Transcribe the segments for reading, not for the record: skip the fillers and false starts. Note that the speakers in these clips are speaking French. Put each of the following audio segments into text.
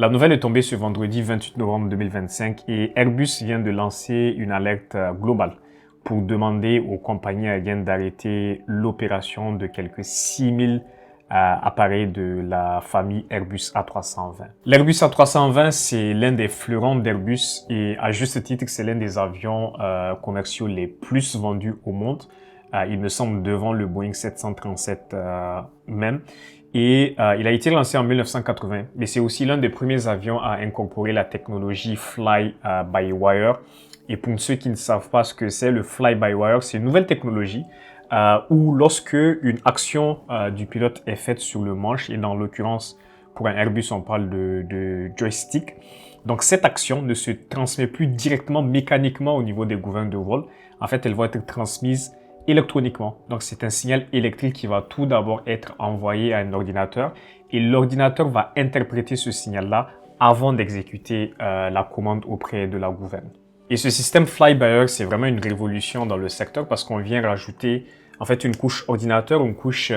La nouvelle est tombée ce vendredi 28 novembre 2025 et Airbus vient de lancer une alerte globale pour demander aux compagnies aériennes d'arrêter l'opération de quelques 6000 appareils de la famille Airbus A320. L'Airbus A320, c'est l'un des fleurons d'Airbus et à juste titre, c'est l'un des avions commerciaux les plus vendus au monde. Il me semble devant le Boeing 737 même. Et il a été lancé en 1980, mais c'est aussi l'un des premiers avions à incorporer la technologie Fly-by-Wire. Et pour ceux qui ne savent pas ce que c'est, le Fly-by-Wire, c'est une nouvelle technologie où lorsque une action du pilote est faite sur le manche, et dans l'occurrence, pour un Airbus, on parle de joystick, donc cette action ne se transmet plus directement mécaniquement au niveau des gouvernes de vol. En fait, elle va être transmise électroniquement. Donc, c'est un signal électrique qui va tout d'abord être envoyé à un ordinateur et l'ordinateur va interpréter ce signal-là avant d'exécuter la commande auprès de la gouverne. Et ce système Fly-by-Wire, c'est vraiment une révolution dans le secteur parce qu'on vient rajouter en fait une couche ordinateur, une couche,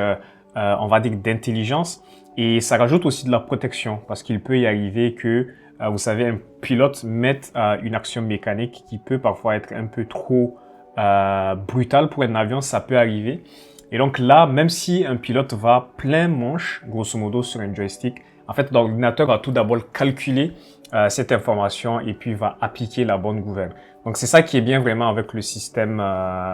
on va dire, d'intelligence et ça rajoute aussi de la protection parce qu'il peut y arriver que, vous savez, un pilote mette une action mécanique qui peut parfois être un peu trop brutal pour un avion, ça peut arriver. Et donc là, même si un pilote va plein manche, grosso modo sur un joystick, en fait, l'ordinateur va tout d'abord calculer cette information et puis va appliquer la bonne gouverne. Donc c'est ça qui est bien vraiment avec le système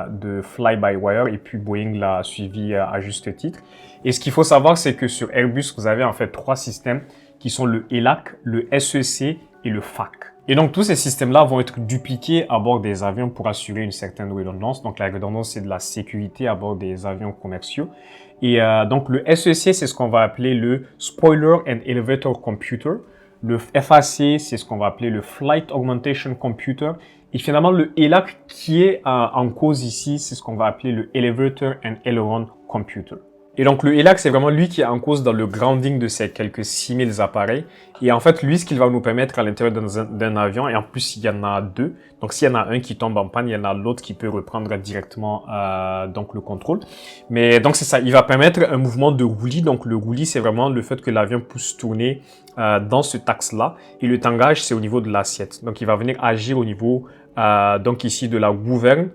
de Fly-by-Wire et puis Boeing l'a suivi à juste titre. Et ce qu'il faut savoir, c'est que sur Airbus, vous avez en fait 3 systèmes qui sont le ELAC, le SEC et le FAC. Et donc, tous ces systèmes-là vont être dupliqués à bord des avions pour assurer une certaine redondance. Donc, la redondance, c'est de la sécurité à bord des avions commerciaux. Et donc, le SEC, c'est ce qu'on va appeler le Spoiler and Elevator Computer. Le FAC, c'est ce qu'on va appeler le Flight Augmentation Computer. Et finalement, le ELAC qui est en cause ici, c'est ce qu'on va appeler le Elevator and Aileron Computer. Et donc, le ELAC, c'est vraiment lui qui est en cause dans le grounding de ces quelques 6000 appareils. Et en fait, lui, ce qu'il va nous permettre à l'intérieur d'un avion, et en plus, il y en a 2. Donc, s'il y en a un qui tombe en panne, il y en a l'autre qui peut reprendre directement donc le contrôle. Mais donc, c'est ça. Il va permettre un mouvement de roulis. Donc, le roulis, c'est vraiment le fait que l'avion puisse tourner dans ce axe-là. Et le tangage, c'est au niveau de l'assiette. Donc, il va venir agir au niveau, donc ici, de la gouverne,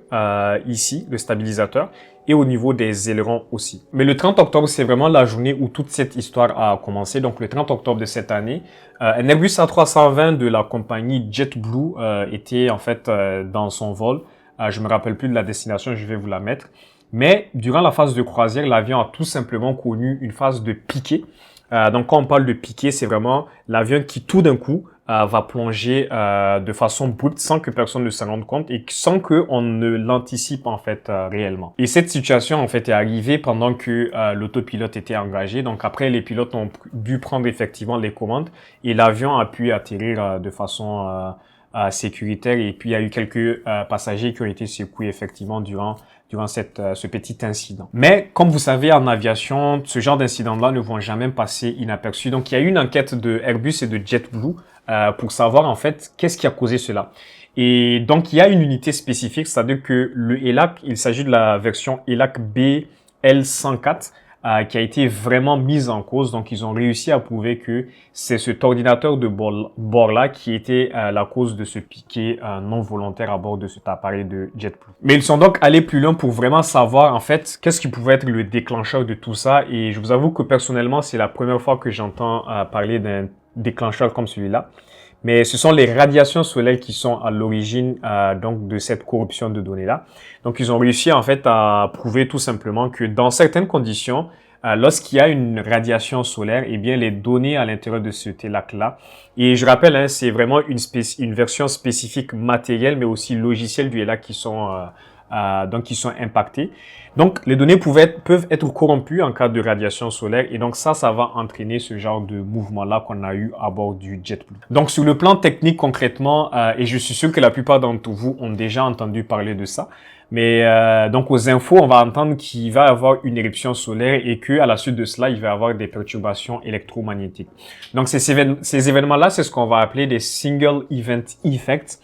ici, le stabilisateur. Et au niveau des ailerons aussi. Mais le 30 octobre, c'est vraiment la journée où toute cette histoire a commencé. Donc, le 30 octobre de cette année, un Airbus A320 de la compagnie JetBlue était en fait dans son vol. Je me rappelle plus de la destination, je vais vous la mettre. Mais durant la phase de croisière, l'avion a tout simplement connu une phase de piqué. Donc, quand on parle de piqué, c'est vraiment l'avion qui tout d'un coup va plonger de façon brute sans que personne ne s'en rende compte et sans qu'on ne l'anticipe en fait réellement. Et cette situation en fait est arrivée pendant que l'autopilote était engagé. Donc après, les pilotes ont dû prendre effectivement les commandes et l'avion a pu atterrir de façon sécuritaire. Et puis il y a eu quelques passagers qui ont été secoués effectivement durant ce petit incident. Mais comme vous savez, en aviation, ce genre d'incidents-là ne vont jamais passer inaperçus. Donc il y a eu une enquête de Airbus et de JetBlue pour savoir en fait qu'est-ce qui a causé cela. Et donc il y a une unité spécifique, c'est-à-dire que le ELAC, il s'agit de la version ELAC BL104 qui a été vraiment mise en cause. Donc ils ont réussi à prouver que c'est cet ordinateur de bord-là qui était la cause de ce piqué non volontaire à bord de cet appareil de JetBlue. Mais ils sont donc allés plus loin pour vraiment savoir en fait qu'est-ce qui pouvait être le déclencheur de tout ça. Et je vous avoue que personnellement, c'est la première fois que j'entends parler d'un déclencheur comme celui-là. Mais ce sont les radiations solaires qui sont à l'origine donc de cette corruption de données-là. Donc, ils ont réussi en fait à prouver tout simplement que dans certaines conditions, lorsqu'il y a une radiation solaire, eh bien les données à l'intérieur de ce TELAC-là, et je rappelle, hein, c'est vraiment une version spécifique matérielle, mais aussi logicielle du ELAC qui sont impactées. Donc, les données peuvent être corrompues en cas de radiation solaire et donc ça va entraîner ce genre de mouvement-là qu'on a eu à bord du JetBlue. Donc, sur le plan technique, concrètement, et je suis sûr que la plupart d'entre vous ont déjà entendu parler de ça, mais donc aux infos, on va entendre qu'il va y avoir une éruption solaire et que à la suite de cela, il va y avoir des perturbations électromagnétiques. Donc, ces événements-là, c'est ce qu'on va appeler des Single Event Effects.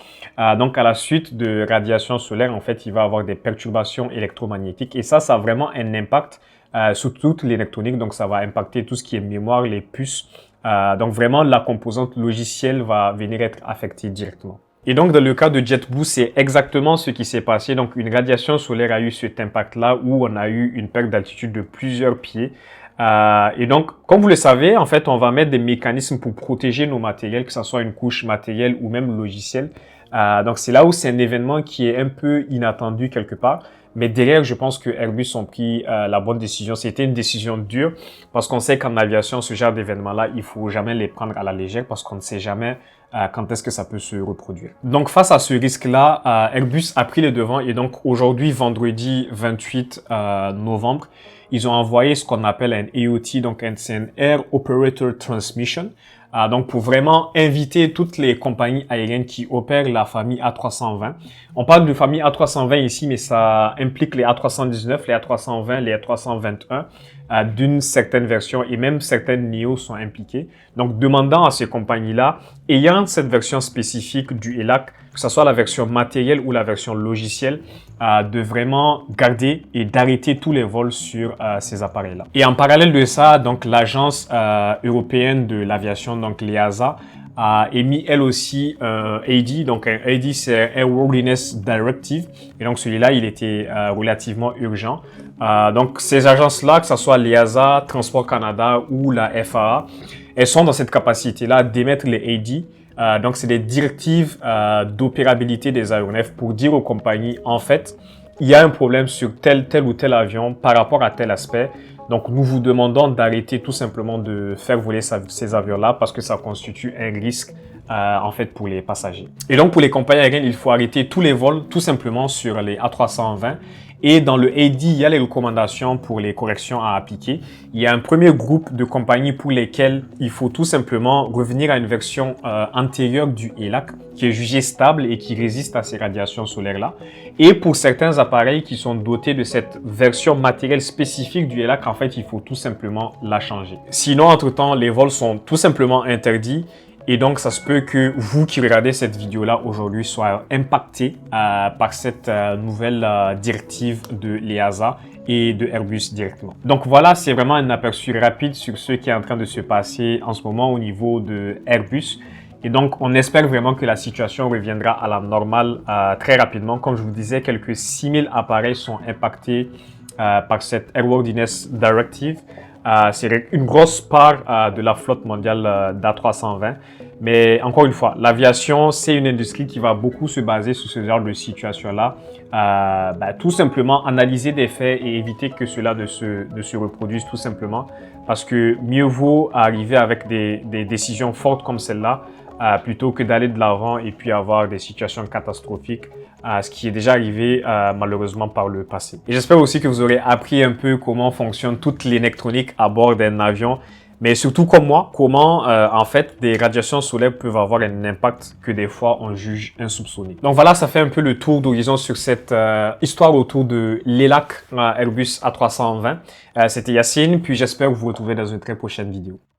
Donc, à la suite de radiation solaire, en fait, il va y avoir des perturbations électromagnétiques. Et ça a vraiment un impact sur toute l'électronique. Donc, ça va impacter tout ce qui est mémoire, les puces, Donc vraiment, la composante logicielle va venir être affectée directement. Et donc, dans le cas de JetBlue, c'est exactement ce qui s'est passé. Donc, une radiation solaire a eu cet impact-là où on a eu une perte d'altitude de plusieurs pieds. Et donc, comme vous le savez, en fait, on va mettre des mécanismes pour protéger nos matériels, que ce soit une couche matérielle ou même logicielle. Donc, c'est là où c'est un événement qui est un peu inattendu quelque part. Mais derrière, je pense que Airbus ont pris la bonne décision. C'était une décision dure parce qu'on sait qu'en aviation, ce genre d'événements-là, il faut jamais les prendre à la légère parce qu'on ne sait jamais quand est-ce que ça peut se reproduire. Donc, face à ce risque-là, Airbus a pris les devants et donc aujourd'hui, vendredi 28 novembre, ils ont envoyé ce qu'on appelle un AOT, donc c'est un Air Operator Transmission. Donc, pour vraiment inviter toutes les compagnies aériennes qui opèrent la famille A320. On parle de famille A320 ici, mais ça implique les A319, les A320, les A321 d'une certaine version et même certaines NEO sont impliquées. Donc, demandant à ces compagnies-là, ayant cette version spécifique du ELAC, que ce soit la version matérielle ou la version logicielle, de vraiment garder et d'arrêter tous les vols sur ces appareils-là. Et en parallèle de ça, donc l'agence européenne de l'aviation, donc l'EASA, a émis elle aussi un AD. Donc un AD, c'est Airworthiness Directive. Et donc celui-là, il était relativement urgent. Donc ces agences-là, que ce soit l'EASA, Transport Canada ou la FAA, elles sont dans cette capacité-là d'émettre les AD. Donc, c'est des directives d'opérabilité des aéronefs pour dire aux compagnies, en fait, il y a un problème sur tel ou tel avion par rapport à tel aspect. Donc, nous vous demandons d'arrêter tout simplement de faire voler ces avions-là parce que ça constitue un risque en fait pour les passagers. Et donc, pour les compagnies aériennes, il faut arrêter tous les vols tout simplement sur les A320. Et dans le AD, il y a les recommandations pour les corrections à appliquer. Il y a un premier groupe de compagnies pour lesquelles il faut tout simplement revenir à une version antérieure du ELAC qui est jugée stable et qui résiste à ces radiations solaires-là. Et pour certains appareils qui sont dotés de cette version matérielle spécifique du ELAC, en fait, il faut tout simplement la changer. Sinon, entre-temps, les vols sont tout simplement interdits. Et donc, ça se peut que vous qui regardez cette vidéo-là aujourd'hui soyez impacté par cette nouvelle directive de l'EASA et de Airbus directement. Donc voilà, c'est vraiment un aperçu rapide sur ce qui est en train de se passer en ce moment au niveau de Airbus. Et donc, on espère vraiment que la situation reviendra à la normale très rapidement. Comme je vous disais, quelques 6000 appareils sont impactés par cette Airworthiness Directive. C'est une grosse part de la flotte mondiale d'A320. Mais encore une fois, l'aviation, c'est une industrie qui va beaucoup se baser sur ce genre de situation-là. Tout simplement analyser des faits et éviter que cela ne se reproduise tout simplement. Parce que mieux vaut arriver avec des décisions fortes comme celle-là plutôt que d'aller de l'avant et puis avoir des situations catastrophiques, ce qui est déjà arrivé malheureusement par le passé. Et j'espère aussi que vous aurez appris un peu comment fonctionne toute l'électronique à bord d'un avion, mais surtout comme moi, comment en fait des radiations solaires peuvent avoir un impact que des fois on juge insoupçonné. Donc voilà, ça fait un peu le tour d'horizon sur cette histoire autour de l'ELAC Airbus A320. C'était Yacine, puis j'espère vous retrouver dans une très prochaine vidéo.